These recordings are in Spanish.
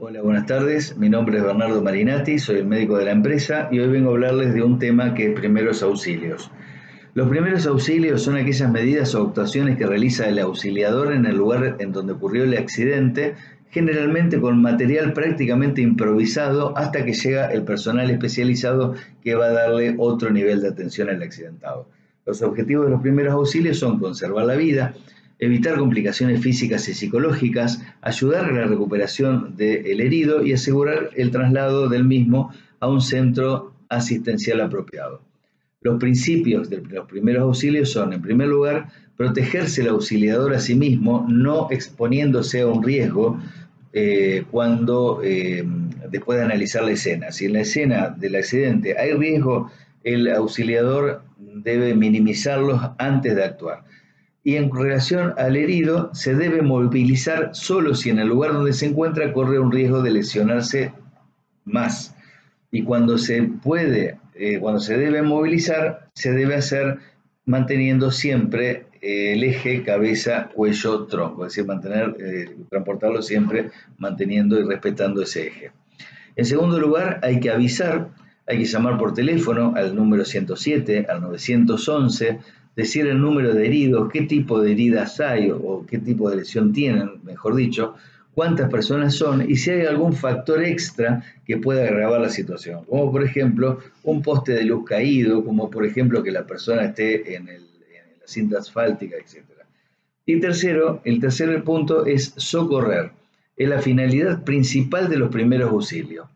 Hola, buenas tardes. Mi nombre es Bernardo Marinati, soy el médico de la empresa y hoy vengo a hablarles de un tema que es primeros auxilios. Los primeros auxilios son aquellas medidas o actuaciones que realiza el auxiliador en el lugar en donde ocurrió el accidente, generalmente con material prácticamente improvisado hasta que llega el personal especializado que va a darle otro nivel de atención al accidentado. Los objetivos de los primeros auxilios son conservar la vida, evitar complicaciones físicas y psicológicas, ayudar a la recuperación del herido y asegurar el traslado del mismo a un centro asistencial apropiado. Los principios de los primeros auxilios son, en primer lugar, protegerse el auxiliador a sí mismo, no exponiéndose a un riesgo después de analizar la escena. Si en la escena del accidente hay riesgo, el auxiliador debe minimizarlos antes de actuar. Y en relación al herido, se debe movilizar solo si en el lugar donde se encuentra corre un riesgo de lesionarse más. Y cuando se debe movilizar, se debe hacer manteniendo siempre el eje cabeza, cuello, tronco, es decir, transportarlo siempre manteniendo y respetando ese eje. En segundo lugar, hay que avisar, hay que llamar por teléfono al número 107, al 911, decir el número de heridos, qué tipo de heridas hay o qué tipo de lesión tienen, mejor dicho, cuántas personas son y si hay algún factor extra que pueda agravar la situación, como por ejemplo un poste de luz caído, como por ejemplo que la persona esté en la cinta asfáltica, etc. Y el tercer punto es socorrer. Es la finalidad principal de los primeros auxilios.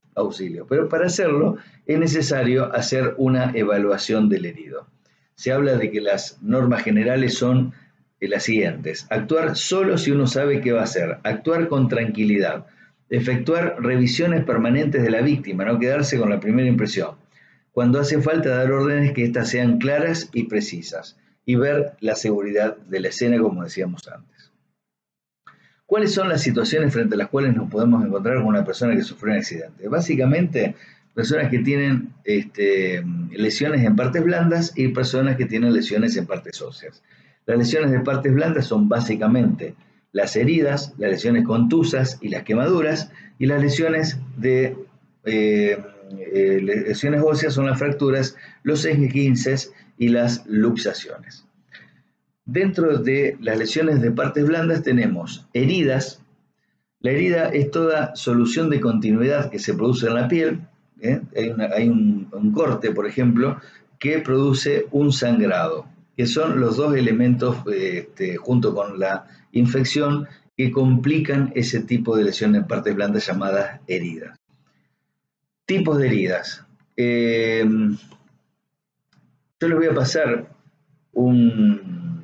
Pero para hacerlo es necesario hacer una evaluación del herido. Se habla de que las normas generales son las siguientes: actuar solo si uno sabe qué va a hacer, actuar con tranquilidad, efectuar revisiones permanentes de la víctima, no quedarse con la primera impresión. Cuando hace falta, dar órdenes que éstas sean claras y precisas y ver la seguridad de la escena, como decíamos antes. ¿Cuáles son las situaciones frente a las cuales nos podemos encontrar con una persona que sufrió un accidente? Básicamente, personas que tienen lesiones en partes blandas y personas que tienen lesiones en partes óseas. Las lesiones de partes blandas son básicamente las heridas, las lesiones contusas y las quemaduras, y las lesiones lesiones óseas son las fracturas, los esguinces y las luxaciones. Dentro de las lesiones de partes blandas tenemos heridas. La herida es toda solución de continuidad que se produce en la piel. Hay un corte, por ejemplo, que produce un sangrado, que son los dos elementos, junto con la infección, que complican ese tipo de lesión en partes blandas llamadas heridas. Tipos de heridas. Yo les voy a pasar un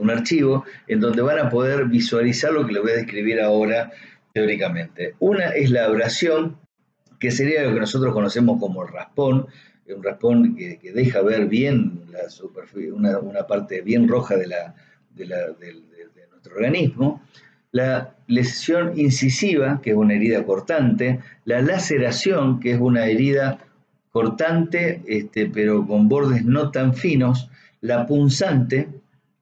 archivo en donde van a poder visualizar lo que les voy a describir ahora teóricamente. Una es la abrasión, que sería lo que nosotros conocemos como el raspón, un raspón que deja ver bien la superficie, una parte bien roja de nuestro organismo. La lesión incisiva, que es una herida cortante. La laceración, que es una herida cortante, pero con bordes no tan finos. La punzante,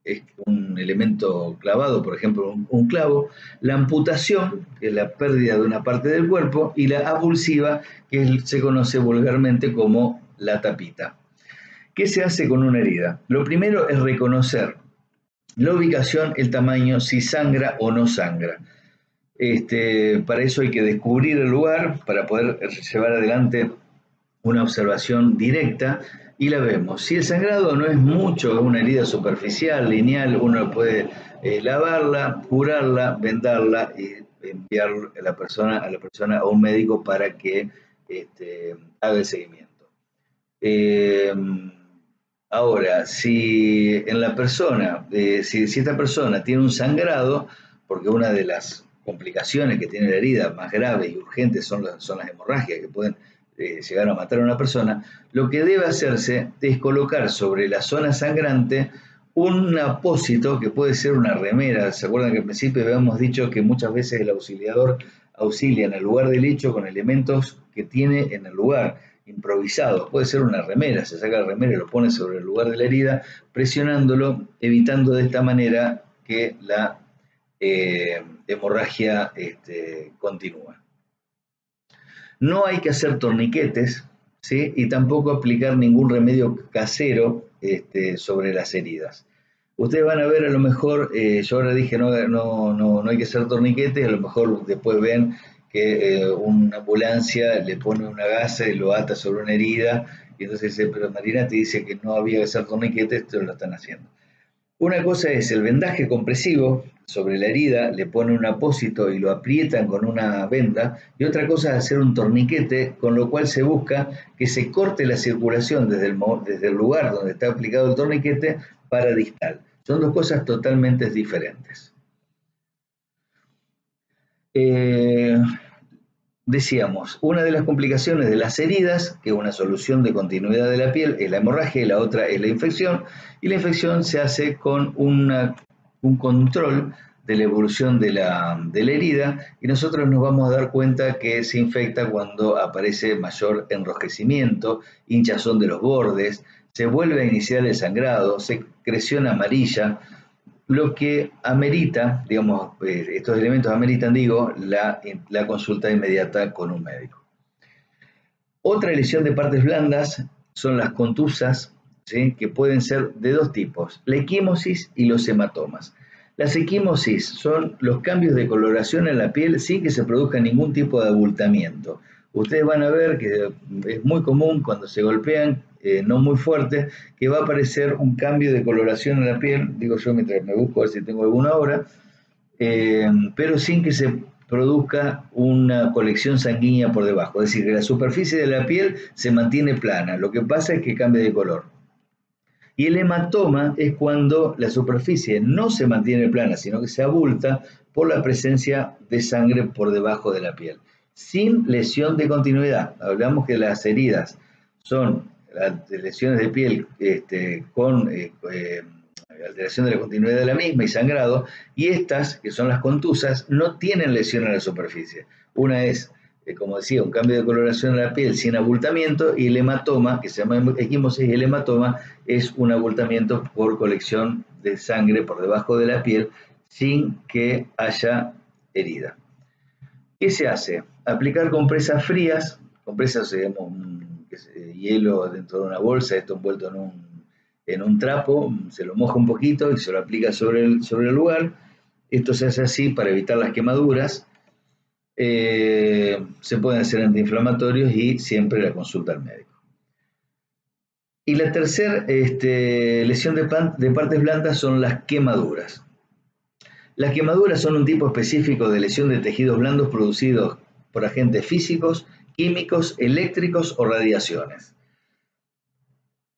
es un elemento clavado, por ejemplo, un clavo. La amputación, que es la pérdida de una parte del cuerpo. Y la avulsiva, que se conoce vulgarmente como la tapita. ¿Qué se hace con una herida? Lo primero es reconocer la ubicación, el tamaño, si sangra o no sangra. Para eso hay que descubrir el lugar, para poder llevar adelante una observación directa, y la vemos. Si el sangrado no es mucho, es una herida superficial, lineal, uno puede lavarla, curarla, vendarla y enviar a la persona a un médico para que haga el seguimiento. Ahora, si en la persona, si esta persona tiene un sangrado, porque una de las complicaciones que tiene la herida más graves y urgentes son las hemorragias que pueden llegar a matar a una persona, lo que debe hacerse es colocar sobre la zona sangrante un apósito, que puede ser una remera. ¿Se acuerdan que al principio habíamos dicho que muchas veces el auxiliador auxilia en el lugar del hecho con elementos que tiene en el lugar, improvisados? Puede ser una remera, se saca la remera y lo pone sobre el lugar de la herida, presionándolo, evitando de esta manera que la hemorragia continua. No hay que hacer torniquetes, ¿sí? Y tampoco aplicar ningún remedio casero sobre las heridas. Ustedes van a ver, a lo mejor, yo ahora dije no hay que hacer torniquetes, a lo mejor después ven que una ambulancia le pone una gasa y lo ata sobre una herida, y entonces dice, pero Marina te dice que no había que hacer torniquetes, esto lo están haciendo. Una cosa es el vendaje compresivo sobre la herida, le ponen un apósito y lo aprietan con una venda, y otra cosa es hacer un torniquete, con lo cual se busca que se corte la circulación desde el lugar donde está aplicado el torniquete para distal. Son dos cosas totalmente diferentes. Decíamos, una de las complicaciones de las heridas, que es una solución de continuidad de la piel, es la hemorragia y la otra es la infección, y la infección se hace con un control de la evolución de la herida, y nosotros nos vamos a dar cuenta que se infecta cuando aparece mayor enrojecimiento, hinchazón de los bordes, se vuelve a iniciar el sangrado, secreción amarilla, lo que amerita, digamos, estos elementos ameritan, la consulta inmediata con un médico. Otra lesión de partes blandas son las contusas, ¿sí? Que pueden ser de dos tipos, la equimosis y los hematomas. Las equimosis son los cambios de coloración en la piel sin que se produzca ningún tipo de abultamiento. Ustedes van a ver que es muy común cuando se golpean, no muy fuerte, que va a aparecer un cambio de coloración en la piel, digo yo mientras me busco a ver si tengo alguna ahora, pero sin que se produzca una colección sanguínea por debajo, es decir, que la superficie de la piel se mantiene plana, lo que pasa es que cambia de color. Y el hematoma es cuando la superficie no se mantiene plana, sino que se abulta por la presencia de sangre por debajo de la piel, sin lesión de continuidad. Hablamos que las heridas son lesiones de piel con alteración de la continuidad de la misma y sangrado, y estas, que son las contusas, no tienen lesión en la superficie. Una es, como decía, un cambio de coloración de la piel sin abultamiento, y el hematoma, que se llama equimosis, y el hematoma es un abultamiento por colección de sangre por debajo de la piel sin que haya herida. ¿Qué se hace? Aplicar compresas frías, compresas, digamos, hielo dentro de una bolsa, esto envuelto en un trapo, se lo moja un poquito y se lo aplica sobre el lugar. Esto se hace así para evitar las quemaduras. Se pueden hacer antiinflamatorios y siempre la consulta al médico. Y la tercera lesión de partes blandas son las quemaduras. Las quemaduras son un tipo específico de lesión de tejidos blandos producidos por agentes físicos, químicos, eléctricos o radiaciones.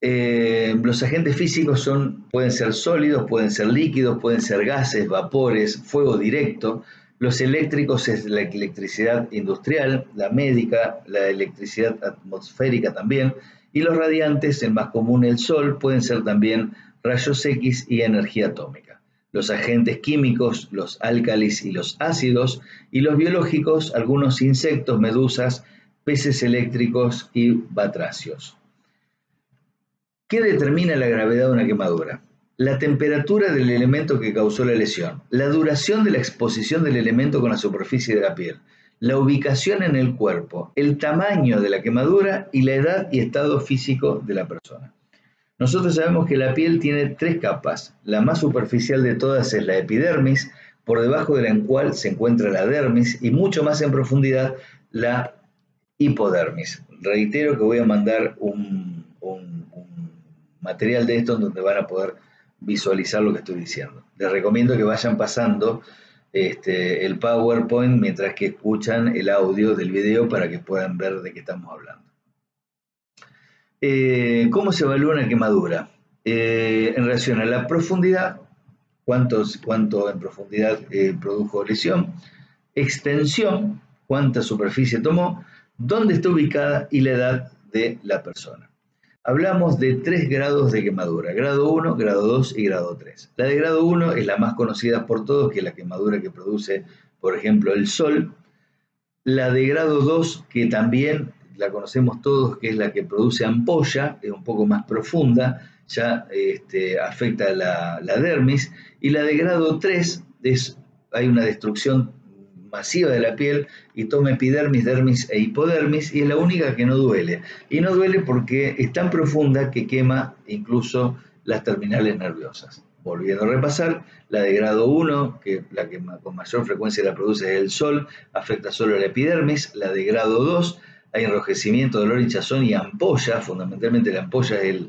Los agentes físicos pueden ser sólidos, pueden ser líquidos, pueden ser gases, vapores, fuego directo. Los eléctricos es la electricidad industrial, la médica, la electricidad atmosférica también. Y los radiantes, el más común el sol, pueden ser también rayos X y energía atómica. Los agentes químicos, los álcalis y los ácidos, y los biológicos, algunos insectos, medusas, peces eléctricos y batracios. ¿Qué determina la gravedad de una quemadura? La temperatura del elemento que causó la lesión, la duración de la exposición del elemento con la superficie de la piel, la ubicación en el cuerpo, el tamaño de la quemadura y la edad y estado físico de la persona. Nosotros sabemos que la piel tiene tres capas. La más superficial de todas es la epidermis, por debajo de la cual se encuentra la dermis, y mucho más en profundidad la hipodermis. Reitero que voy a mandar un material de esto donde van a poder visualizar lo que estoy diciendo. Les recomiendo que vayan pasando el PowerPoint mientras que escuchan el audio del video para que puedan ver de qué estamos hablando. ¿Cómo se evalúa una quemadura? En relación a la profundidad, cuánto en profundidad produjo lesión, extensión, cuánta superficie tomó, dónde está ubicada y la edad de la persona. Hablamos de 3 grados de quemadura, grado 1, grado 2 y grado 3. La de grado 1 es la más conocida por todos, que es la quemadura que produce, por ejemplo, el sol. La de grado 2, que también la conocemos todos, que es la que produce ampolla, es un poco más profunda, ya afecta la dermis. Y la de grado 3 es hay una destrucción masiva de la piel y toma epidermis, dermis e hipodermis, y es la única que no duele. Y no duele porque es tan profunda que quema incluso las terminales nerviosas. Volviendo a repasar, la de grado 1, que la que con mayor frecuencia la produce es el sol, afecta solo la epidermis. La de grado 2, hay enrojecimiento, dolor, hinchazón y ampolla. Fundamentalmente la ampolla es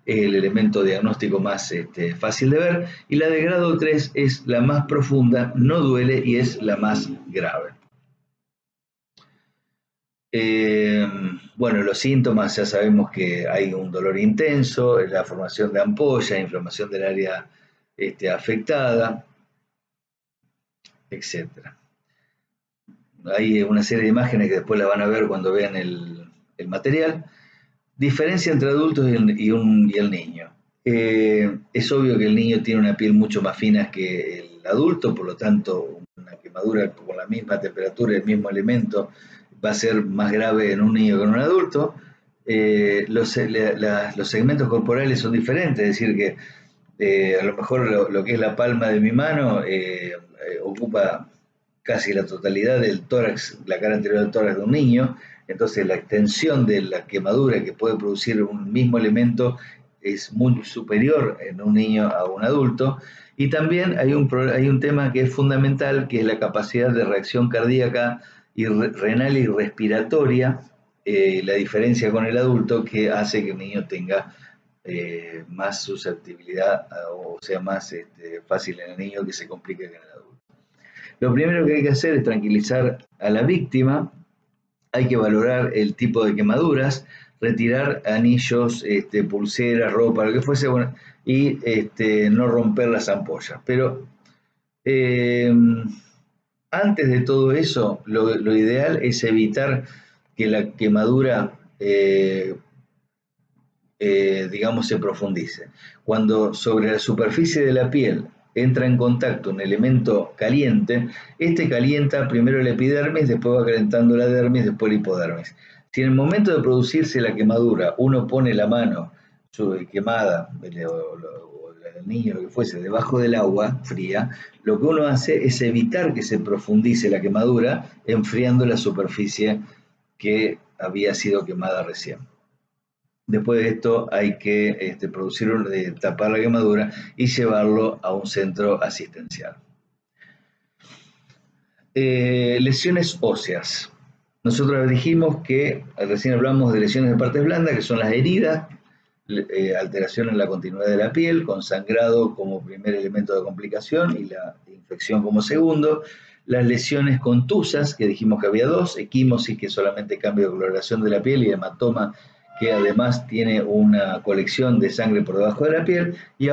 el elemento diagnóstico más fácil de ver. Y la de grado 3 es la más profunda, no duele y es la más grave. Bueno, los síntomas ya sabemos que hay un dolor intenso, la formación de ampolla, inflamación del área afectada, etc. Hay una serie de imágenes que después la van a ver cuando vean el material. Diferencia entre adultos y el niño. Es obvio que el niño tiene una piel mucho más fina que el adulto, por lo tanto, una quemadura con la misma temperatura, el mismo elemento, va a ser más grave en un niño que en un adulto. Los segmentos corporales son diferentes, es decir, que a lo mejor lo que es la palma de mi mano ocupa casi la totalidad del tórax, la cara anterior del tórax de un niño. Entonces la extensión de la quemadura que puede producir un mismo elemento es muy superior en un niño a un adulto. Y también hay un tema que es fundamental, que es la capacidad de reacción cardíaca y renal y respiratoria, la diferencia con el adulto, que hace que el niño tenga más susceptibilidad, o sea, más fácil en el niño que se complique que en el adulto. Lo primero que hay que hacer es tranquilizar a la víctima. Hay que valorar el tipo de quemaduras, retirar anillos, pulseras, ropa, lo que fuese, bueno, y no romper las ampollas. Pero antes de todo eso, lo ideal es evitar que la quemadura, digamos, se profundice. Cuando sobre la superficie de la piel entra en contacto un elemento caliente, calienta primero la epidermis, después va calentando la dermis, después la hipodermis. Si en el momento de producirse la quemadura uno pone la mano quemada, o el niño, lo que fuese, debajo del agua fría, lo que uno hace es evitar que se profundice la quemadura, enfriando la superficie que había sido quemada recién. Después de esto hay que tapar la quemadura y llevarlo a un centro asistencial. Lesiones óseas. Nosotros dijimos que recién hablamos de lesiones de partes blandas, que son las heridas, alteración en la continuidad de la piel, con sangrado como primer elemento de complicación y la infección como segundo. Las lesiones contusas, que dijimos que había dos, equimosis, que solamente cambio de coloración de la piel, y hematoma, que además tiene una colección de sangre por debajo de la piel, y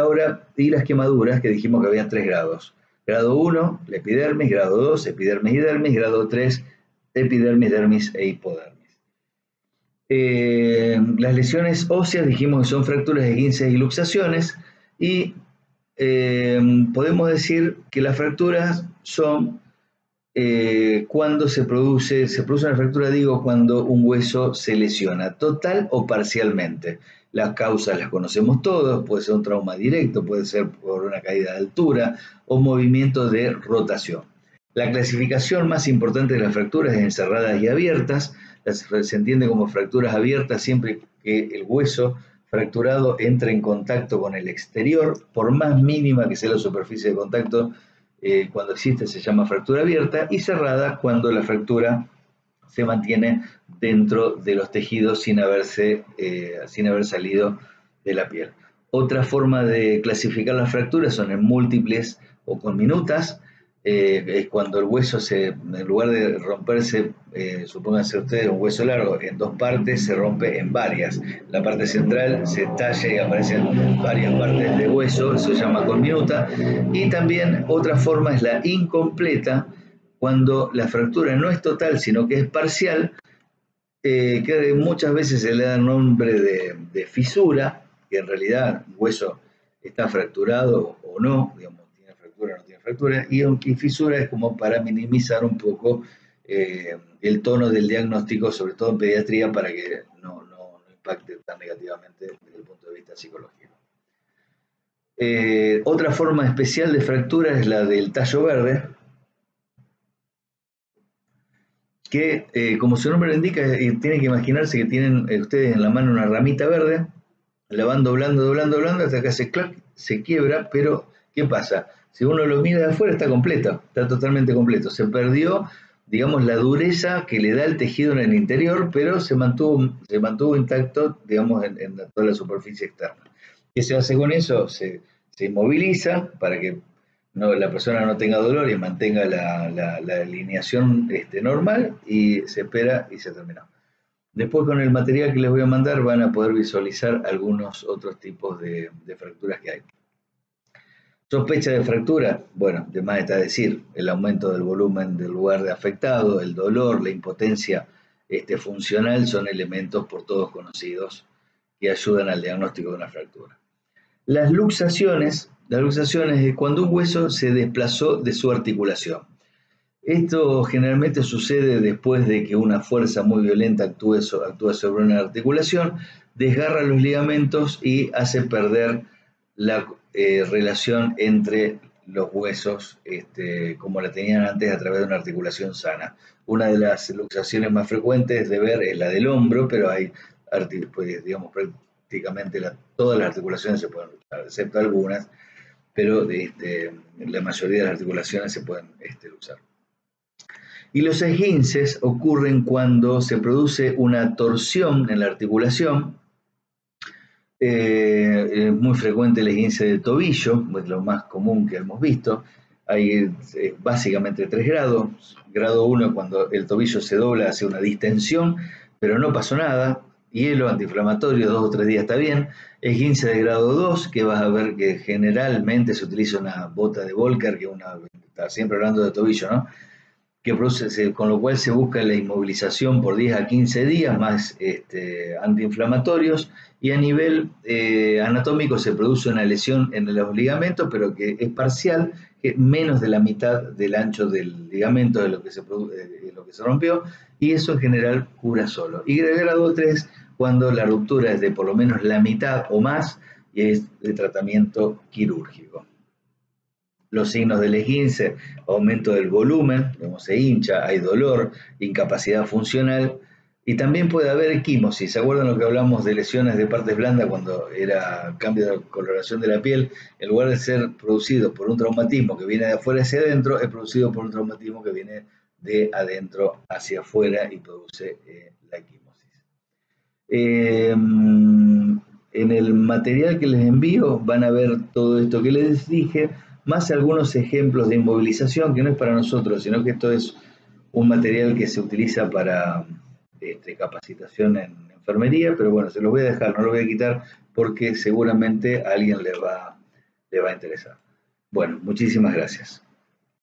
las quemaduras, que dijimos que había 3 grados. Grado 1, la epidermis; grado 2, epidermis y dermis; grado 3, epidermis, dermis e hipodermis. Las lesiones óseas dijimos que son fracturas, esguinces y luxaciones, y podemos decir que las fracturas son cuando se produce una fractura, cuando un hueso se lesiona, total o parcialmente. Las causas las conocemos todos, puede ser un trauma directo, puede ser por una caída de altura o movimiento de rotación. La clasificación más importante de las fracturas es en cerradas y abiertas. Se entiende como fracturas abiertas siempre que el hueso fracturado entre en contacto con el exterior, por más mínima que sea la superficie de contacto. Cuando existe se llama fractura abierta, y cerrada cuando la fractura se mantiene dentro de los tejidos sin haber salido de la piel. Otra forma de clasificar las fracturas son en múltiples o con minutas. Es cuando el hueso en lugar de romperse, supónganse ustedes un hueso largo, en 2 partes, se rompe en varias. La parte central se talla y aparecen varias partes de hueso, eso se llama conminuta. Y también otra forma es la incompleta, cuando la fractura no es total, sino que es parcial, que muchas veces se le da el nombre de fisura, que en realidad el hueso está fracturado o no, digamos, tiene fractura o no tiene fractura, y fisura es como para minimizar un poco el tono del diagnóstico, sobre todo en pediatría, para que no impacte tan negativamente desde el punto de vista psicológico. Otra forma especial de fractura es la del tallo verde, que, como su nombre lo indica, tienen que imaginarse que tienen ustedes en la mano una ramita verde, la van doblando, doblando, doblando, hasta que hace clac, se quiebra, pero ¿qué pasa? Si uno lo mira de afuera está completo, está totalmente completo. Se perdió, digamos, la dureza que le da el tejido en el interior, pero se mantuvo intacto, digamos, en toda la superficie externa. ¿Qué se hace con eso? Se inmoviliza para que la persona no tenga dolor y mantenga la alineación normal, y se espera y se terminó. Después, con el material que les voy a mandar, van a poder visualizar algunos otros tipos de fracturas que hay. Sospecha de fractura, bueno, de más está decir, el aumento del volumen del lugar de afectado, el dolor, la impotencia funcional son elementos por todos conocidos que ayudan al diagnóstico de una fractura. Las luxaciones es cuando un hueso se desplazó de su articulación. Esto generalmente sucede después de que una fuerza muy violenta actúa sobre una articulación, desgarra los ligamentos y hace perder la relación entre los huesos como la tenían antes a través de una articulación sana. Una de las luxaciones más frecuentes de ver es la del hombro, pero hay, pues, digamos, prácticamente todas las articulaciones se pueden luxar, excepto algunas, pero la mayoría de las articulaciones se pueden luxar. Y los esguinces ocurren cuando se produce una torsión en la articulación. Es muy frecuente el esguince del tobillo, es lo más común que hemos visto. Hay básicamente 3 grados. Grado 1, cuando el tobillo se dobla, hace una distensión, pero no pasó nada. Hielo, antiinflamatorio, 2 o 3 días está bien. Esguince de grado 2, que vas a ver que generalmente se utiliza una bota de Volcker, que está siempre hablando de tobillo, ¿no? Que produce, con lo cual se busca la inmovilización por 10 a 15 días más antiinflamatorios, y a nivel anatómico se produce una lesión en los ligamentos, pero que es parcial, que menos de la mitad del ancho del ligamento de lo que se rompió, y eso en general cura solo. Y de grado 3, cuando la ruptura es de por lo menos la mitad o más, y es de tratamiento quirúrgico. Los signos del esguince: aumento del volumen, se hincha, hay dolor, incapacidad funcional, y también puede haber equimosis. ¿Se acuerdan lo que hablamos de lesiones de partes blandas cuando era cambio de coloración de la piel? En lugar de ser producido por un traumatismo que viene de afuera hacia adentro, es producido por un traumatismo que viene de adentro hacia afuera y produce la equimosis. En el material que les envío van a ver todo esto que les dije, más algunos ejemplos de inmovilización, que no es para nosotros, sino que esto es un material que se utiliza para capacitación en enfermería, pero bueno, se los voy a dejar, no lo voy a quitar porque seguramente a alguien le va a interesar. Bueno, muchísimas gracias.